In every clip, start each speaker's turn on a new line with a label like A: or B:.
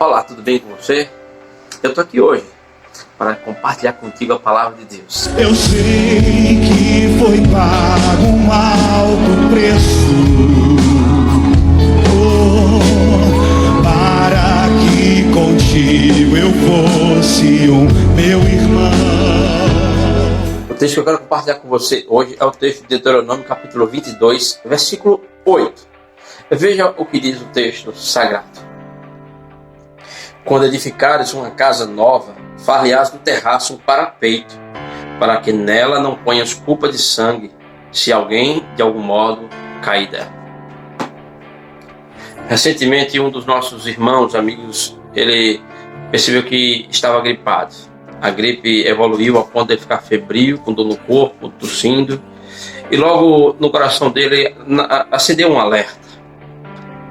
A: Olá, tudo bem com você? Eu tô aqui hoje para compartilhar contigo a palavra de Deus.
B: Eu sei que foi pago um alto preço, para que contigo eu fosse meu irmão.
A: O texto que eu quero compartilhar com você hoje é o texto de Deuteronômio, capítulo 22, versículo 8. Veja o que diz o texto sagrado. Quando edificares uma casa nova, far-lhe-ás no terraço um parapeito, para que nela não ponhas culpa de sangue, se alguém, de algum modo, cair dela. Recentemente, um dos nossos irmãos, amigos, ele percebeu que estava gripado. A gripe evoluiu ao ponto de ele ficar febril, com dor no corpo, tossindo, e logo no coração dele acendeu um alerta.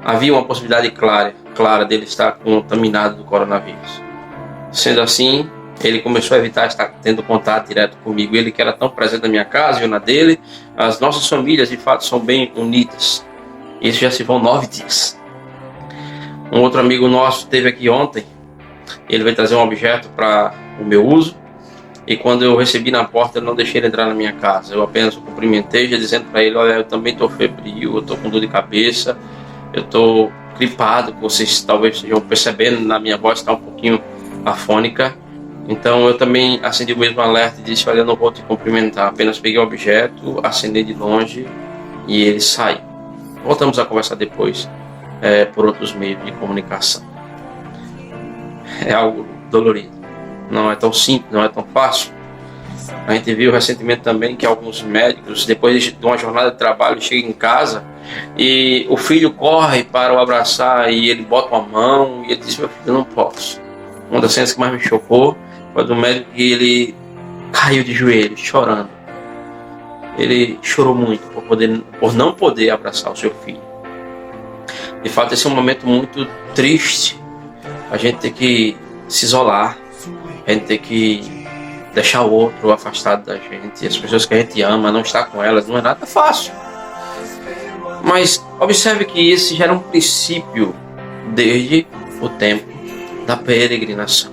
A: Havia uma possibilidade clara dele estar contaminado do coronavírus. Sendo assim, ele começou a evitar estar tendo contato direto comigo. Ele que era tão presente na minha casa e eu na dele. As nossas famílias, de fato, são bem unidas. Isso já se vão 9 dias. Um outro amigo nosso esteve aqui ontem. Ele veio trazer um objeto para o meu uso. E quando eu recebi na porta, eu não deixei ele entrar na minha casa. Eu apenas o cumprimentei, já dizendo para ele: olha, eu também estou febril, eu estou com dor de cabeça, eu estou gripado, vocês talvez estejam percebendo, na minha voz está um pouquinho afônica. Então eu também acendi o mesmo alerta e disse: olha, eu não vou te cumprimentar. Apenas peguei o objeto, acendi de longe e ele saiu. Voltamos a conversar depois por outros meios de comunicação. É algo dolorido. Não é tão simples, não é tão fácil. A gente viu recentemente também que alguns médicos, depois de uma jornada de trabalho, chegam em casa e o filho corre para o abraçar e ele bota uma mão e ele diz: meu filho, eu não posso. Uma das cenas que mais me chocou foi do médico que ele caiu de joelhos, chorando. Ele chorou muito por não poder abraçar o seu filho. De fato, esse é um momento muito triste. A gente tem que se isolar, a gente tem que deixar o outro afastado da gente. As pessoas que a gente ama, não estar com elas, não é nada fácil. Mas observe que esse já era um princípio desde o tempo da peregrinação.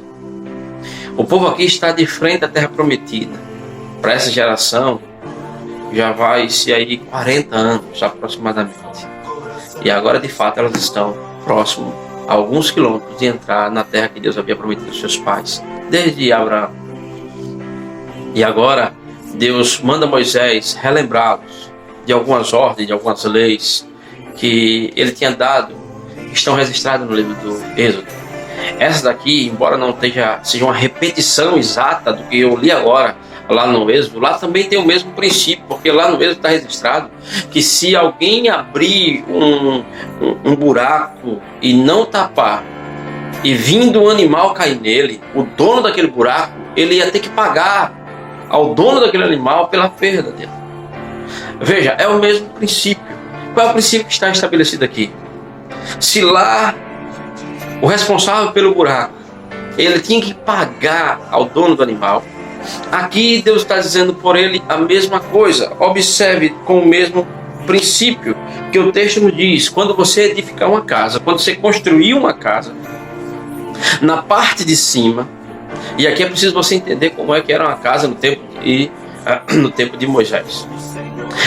A: O povo aqui está de frente à terra prometida. Para essa geração já vai-se aí 40 anos aproximadamente. E agora de fato elas estão próximo a alguns quilômetros de entrar na terra que Deus havia prometido aos seus pais, desde Abraão. E agora Deus manda Moisés relembrá-los de algumas ordens, de algumas leis que ele tinha dado, que estão registradas no livro do Êxodo. Essa daqui, embora não seja uma repetição exata do que eu li agora lá no Êxodo, lá também tem o mesmo princípio, porque lá no Êxodo está registrado que se alguém abrir um buraco e não tapar, e vindo um animal cair nele, o dono daquele buraco, ele ia ter que pagar ao dono daquele animal pela perda dele. Veja, é o mesmo princípio. Qual é o princípio que está estabelecido aqui? Se lá o responsável pelo buraco, ele tinha que pagar ao dono do animal, aqui Deus está dizendo por ele a mesma coisa. Observe com o mesmo princípio que o texto nos diz: quando você edificar uma casa, quando você construir uma casa, na parte de cima, e aqui é preciso você entender como é que era uma casa no tempo de Moisés.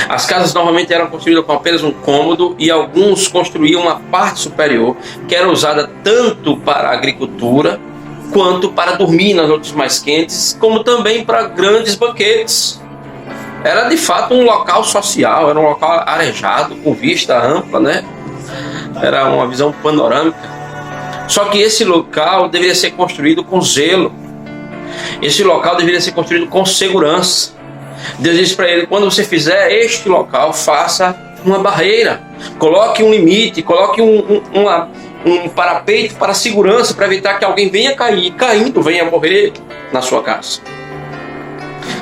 A: As casas normalmente eram construídas com apenas um cômodo, e alguns construíam uma parte superior que era usada tanto para a agricultura quanto para dormir nas noites mais quentes, como também para grandes banquetes. Era de fato um local social, era um local arejado, com vista ampla, né? Era uma visão panorâmica. Só que esse local deveria ser construído com zelo. Esse local deveria ser construído com segurança. Deus disse para ele: quando você fizer este local, faça uma barreira, coloque um limite, coloque um parapeito para segurança, para evitar que alguém venha cair, e caindo venha morrer na sua casa.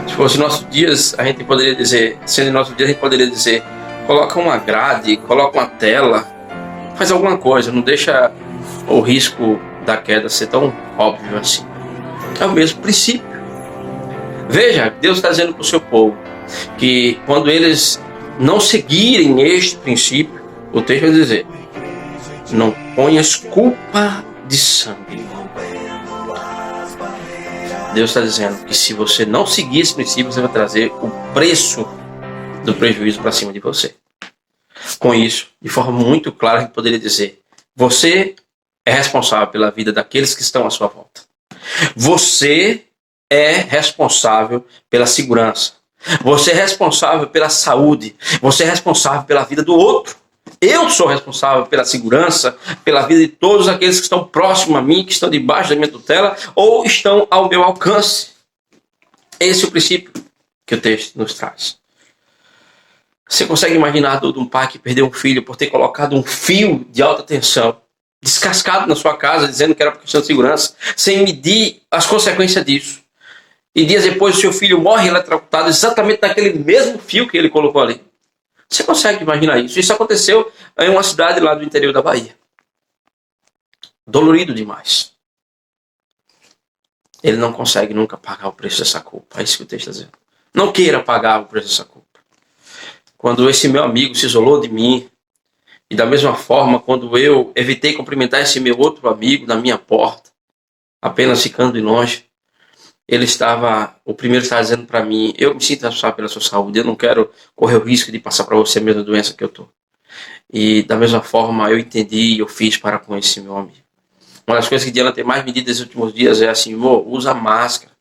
A: Se fosse nossos dias, a gente poderia dizer, sendo nossos dias, a gente poderia dizer: coloca uma grade, coloca uma tela, faz alguma coisa, não deixa o risco da queda ser tão óbvio assim. É o mesmo princípio. Veja, Deus está dizendo para o seu povo que quando eles não seguirem este princípio, o texto vai dizer: não ponhas culpa de sangue. Deus está dizendo que se você não seguir esse princípio, você vai trazer o preço do prejuízo para cima de você. Com isso, de forma muito clara, a gente poderia dizer: você é responsável pela vida daqueles que estão à sua volta. Você é responsável pela segurança. Você é responsável pela saúde. Você é responsável pela vida do outro. Eu sou responsável pela segurança, pela vida de todos aqueles que estão próximos a mim, que estão debaixo da minha tutela ou estão ao meu alcance. Esse é o princípio que o texto nos traz. Você consegue imaginar a dor de um pai que perdeu um filho por ter colocado um fio de alta tensão descascado na sua casa, dizendo que era por questão de segurança, sem medir as consequências disso? E dias depois o seu filho morre eletrocutado exatamente naquele mesmo fio que ele colocou ali. Você consegue imaginar isso? Isso aconteceu em uma cidade lá do interior da Bahia. Dolorido demais. Ele não consegue nunca pagar o preço dessa culpa. É isso que o texto está dizendo. Não queira pagar o preço dessa culpa. Quando esse meu amigo se isolou de mim, e da mesma forma, quando eu evitei cumprimentar esse meu outro amigo na minha porta, apenas ficando de longe, o primeiro estava dizendo para mim: eu me sinto responsável pela sua saúde, eu não quero correr o risco de passar para você a mesma doença que eu estou. E da mesma forma eu entendi e eu fiz para com esse meu amigo. Uma das coisas que Diana tem mais medido nesses últimos dias é assim: amor, usa máscara.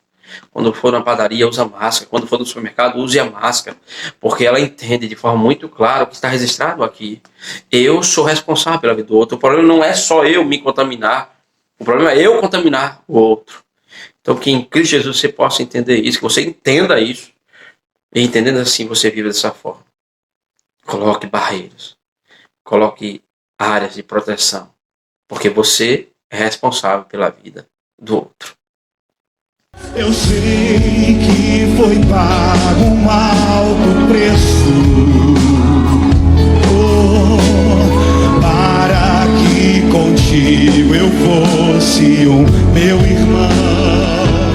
A: Quando for na padaria, usa máscara. Quando for no supermercado, use a máscara. Porque ela entende de forma muito clara o que está registrado aqui. Eu sou responsável pela vida do outro. O problema não é só eu me contaminar. O problema é eu contaminar o outro. Então que em Cristo Jesus você possa entender isso, que você entenda isso. E entendendo assim, você vive dessa forma. Coloque barreiras. Coloque áreas de proteção. Porque você é responsável pela vida do outro.
B: Eu sei que foi pago um alto preço, para que contigo eu fosse um meu irmão.